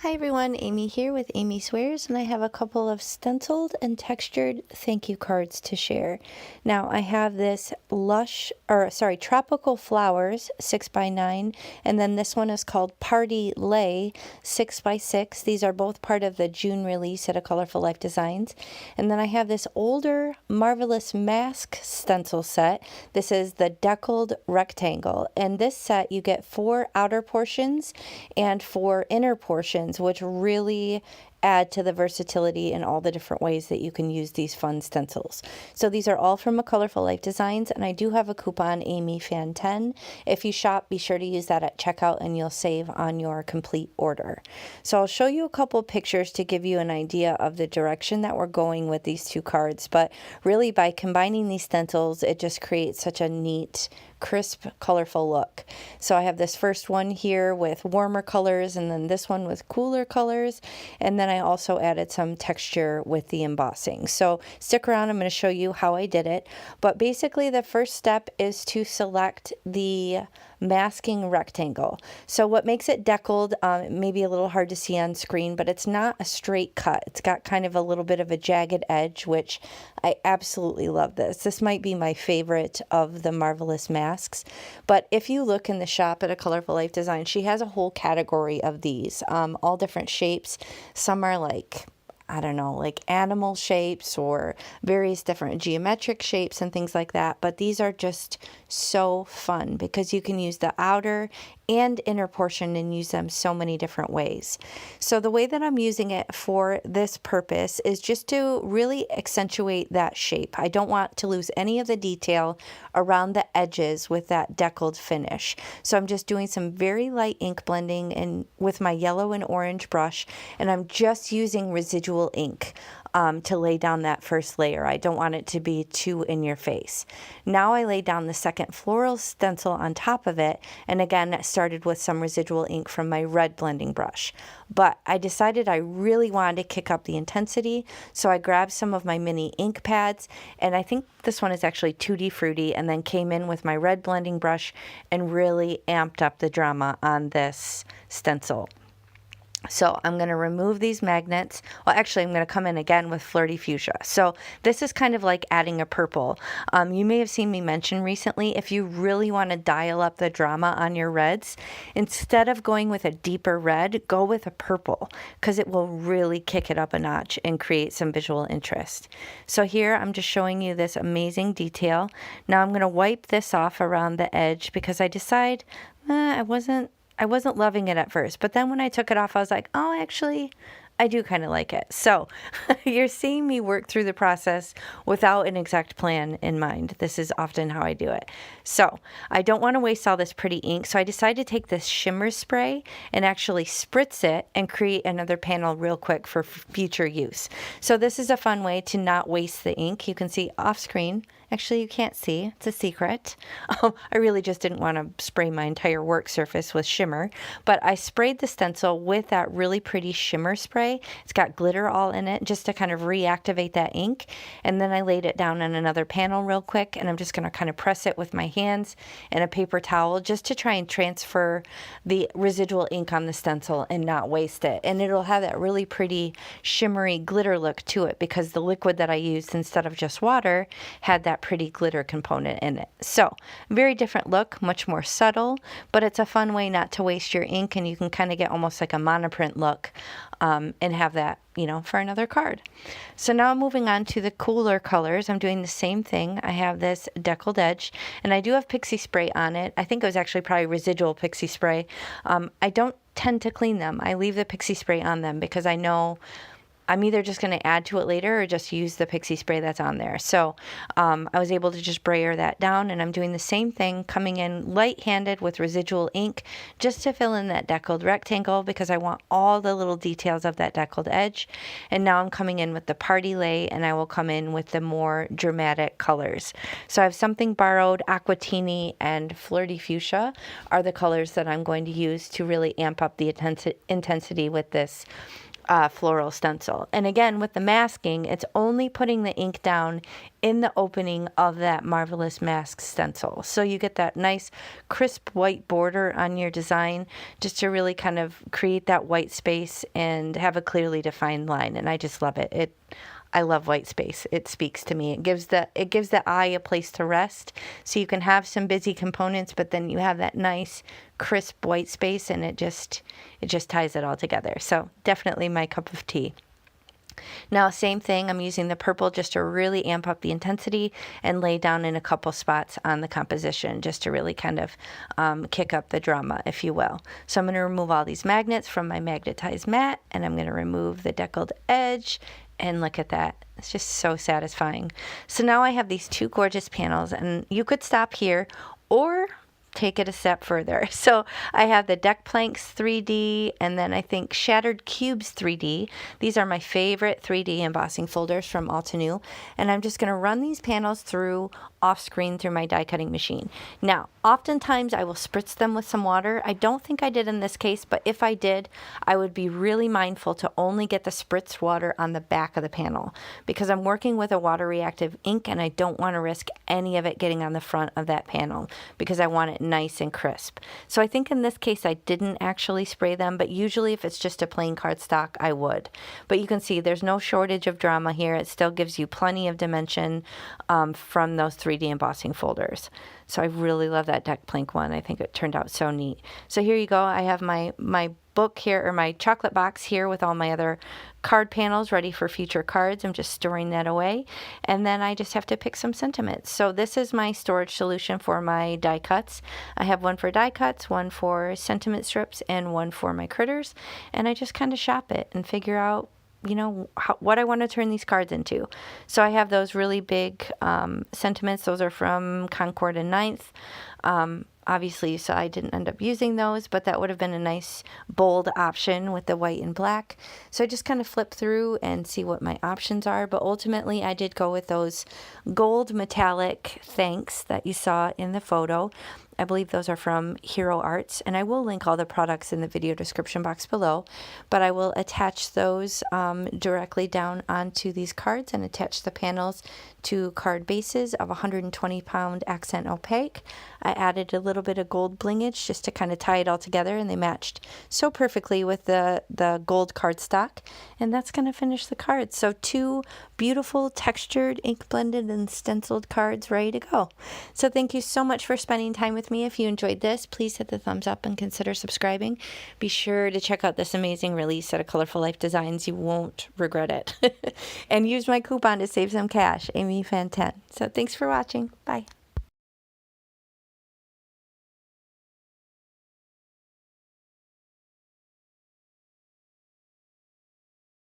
Hi everyone, Amy here with Amy Swears, and I have a couple of stenciled and textured thank you cards to share. Now I have this Tropical Flowers 6x9, and then this one is called Party Lay 6x6. These are both part of the June release at A Colorful Life Designs. And then I have this older Marvelous Mask stencil set. This is the Deckled Rectangle, and this set you get 4 outer portions and 4 inner portions, which really add to the versatility and all the different ways that you can use these fun stencils. So these are all from A Colorful Life Designs, and I do have a coupon AmyFan10. If you shop, be sure to use that at checkout and you'll save on your complete order. So I'll show you a couple pictures to give you an idea of the direction that we're going with these two cards, but really by combining these stencils, it just creates such a neat, crisp, colorful look. So I have this first one here with warmer colors, and then this one with cooler colors, and then I also added some texture with the embossing. So stick around, I'm going to show you how I did it. But basically the first step is to select the masking rectangle. So what makes it deckled, maybe a little hard to see on screen, but it's not a straight cut. It's got kind of a little bit of a jagged edge, which I absolutely love this. This might be my favorite of the Marvelous Masks. But if you look in the shop at A Colorful Life Design, she has a whole category of these, all different shapes. Some are like, I don't know, like animal shapes or various different geometric shapes and things like that. But these are just so fun because you can use the outer and inner portion and use them so many different ways. So the way that I'm using it for this purpose is just to really accentuate that shape. I don't want to lose any of the detail around the edges with that deckled finish. So I'm just doing some very light ink blending and with my yellow and orange brush, and I'm just using residual ink to lay down that first layer. I don't want it to be too in your face. Now I lay down the second floral stencil on top of it, and again started with some residual ink from my red blending brush. But I decided I really wanted to kick up the intensity, so I grabbed some of my mini ink pads, and I think this one is actually Tutti Frutti, and then came in with my red blending brush and really amped up the drama on this stencil. So I'm going to remove these magnets. Well, actually, I'm going to come in again with Flirty Fuchsia. So this is kind of like adding a purple. You may have seen me mention recently, if you really want to dial up the drama on your reds, instead of going with a deeper red, go with a purple, because it will really kick it up a notch and create some visual interest. So here I'm just showing you this amazing detail. Now I'm going to wipe this off around the edge because I decide I wasn't loving it at first, but then when I took it off, I was like, oh, actually, I do kind of like it. So you're seeing me work through the process without an exact plan in mind. This is often how I do it. So I don't want to waste all this pretty ink, so I decided to take this shimmer spray and actually spritz it and create another panel real quick for future use. So this is a fun way to not waste the ink. You can see off screen. Actually, you can't see. It's a secret. I really just didn't want to spray my entire work surface with shimmer, but I sprayed the stencil with that really pretty shimmer spray. It's got glitter all in it just to kind of reactivate that ink. And then I laid it down on another panel real quick, and I'm just going to kind of press it with my hands and a paper towel just to try and transfer the residual ink on the stencil and not waste it. And it'll have that really pretty shimmery glitter look to it because the liquid that I used instead of just water had that pretty glitter component in it. So very different look, much more subtle, but it's a fun way not to waste your ink, and you can kind of get almost like a monoprint look and have that, you know, for another card. So now I'm moving on to the cooler colors. I'm doing the same thing. I have this deckled edge, and I do have pixie spray on it. I think it was actually probably residual pixie spray. I don't tend to clean them. I leave the pixie spray on them because I know I'm either just going to add to it later or just use the pixie spray that's on there. So I was able to just brayer that down, and I'm doing the same thing, coming in light-handed with residual ink just to fill in that deckled rectangle because I want all the little details of that deckled edge. And now I'm coming in with the Party Lay, and I will come in with the more dramatic colors. So I have Something Borrowed, Aquatini, and Flirty Fuchsia are the colors that I'm going to use to really amp up the intensity with this floral stencil. And again, with the masking, it's only putting the ink down in the opening of that Marvelous Mask stencil. So you get that nice crisp white border on your design, just to really kind of create that white space and have a clearly defined line. And I just love it. I love white space. It speaks to me. It gives the eye a place to rest. So you can have some busy components, but then you have that nice crisp white space, and it just ties it all together. So definitely my cup of tea. Now, same thing, I'm using the purple just to really amp up the intensity and lay down in a couple spots on the composition just to really kind of kick up the drama, if you will. So I'm going to remove all these magnets from my magnetized mat, and I'm going to remove the deckled edge, and look at that. It's just so satisfying. So now I have these two gorgeous panels, and you could stop here or take it a step further. So I have the Deck Planks 3D, and then I think Shattered Cubes 3D. These are my favorite 3D embossing folders from Altenew, and I'm just going to run these panels through off screen through my die cutting machine. Now, oftentimes I will spritz them with some water. I don't think I did in this case, but if I did, I would be really mindful to only get the spritzed water on the back of the panel, because I'm working with a water reactive ink and I don't want to risk any of it getting on the front of that panel because I want it nice and crisp. So I think in this case I didn't actually spray them, but usually if it's just a plain cardstock, I would. But you can see there's no shortage of drama here. It still gives you plenty of dimension from those 3D embossing folders. So I really love that Deck Plank one. I think it turned out so neat. So here you go. I have my book here, or my chocolate box here with all my other card panels ready for future cards. I'm just storing that away. And then I just have to pick some sentiments. So this is my storage solution for my die cuts. I have one for die cuts, one for sentiment strips, and one for my critters. And I just kind of shop it and figure out, you know, what I want to turn these cards into. So I have those really big sentiments. Those are from Concord and Ninth. Obviously, so I didn't end up using those, but that would have been a nice bold option with the white and black. So I just kind of flip through and see what my options are. But ultimately, I did go with those gold metallic thanks that you saw in the photo. I believe those are from Hero Arts, and I will link all the products in the video description box below, but I will attach those directly down onto these cards and attach the panels to card bases of 120-pound accent opaque. I added a little bit of gold blingage just to kind of tie it all together, and they matched so perfectly with the gold cardstock, and that's going to finish the cards. So two beautiful textured, ink blended, and stenciled cards ready to go. So thank you so much for spending time with me. If you enjoyed this, please hit the thumbs up and consider subscribing. Be sure to check out this amazing release at Colorful Life Designs. You won't regret it. And use my coupon to save some cash, AmyFan10. So thanks for watching. Bye.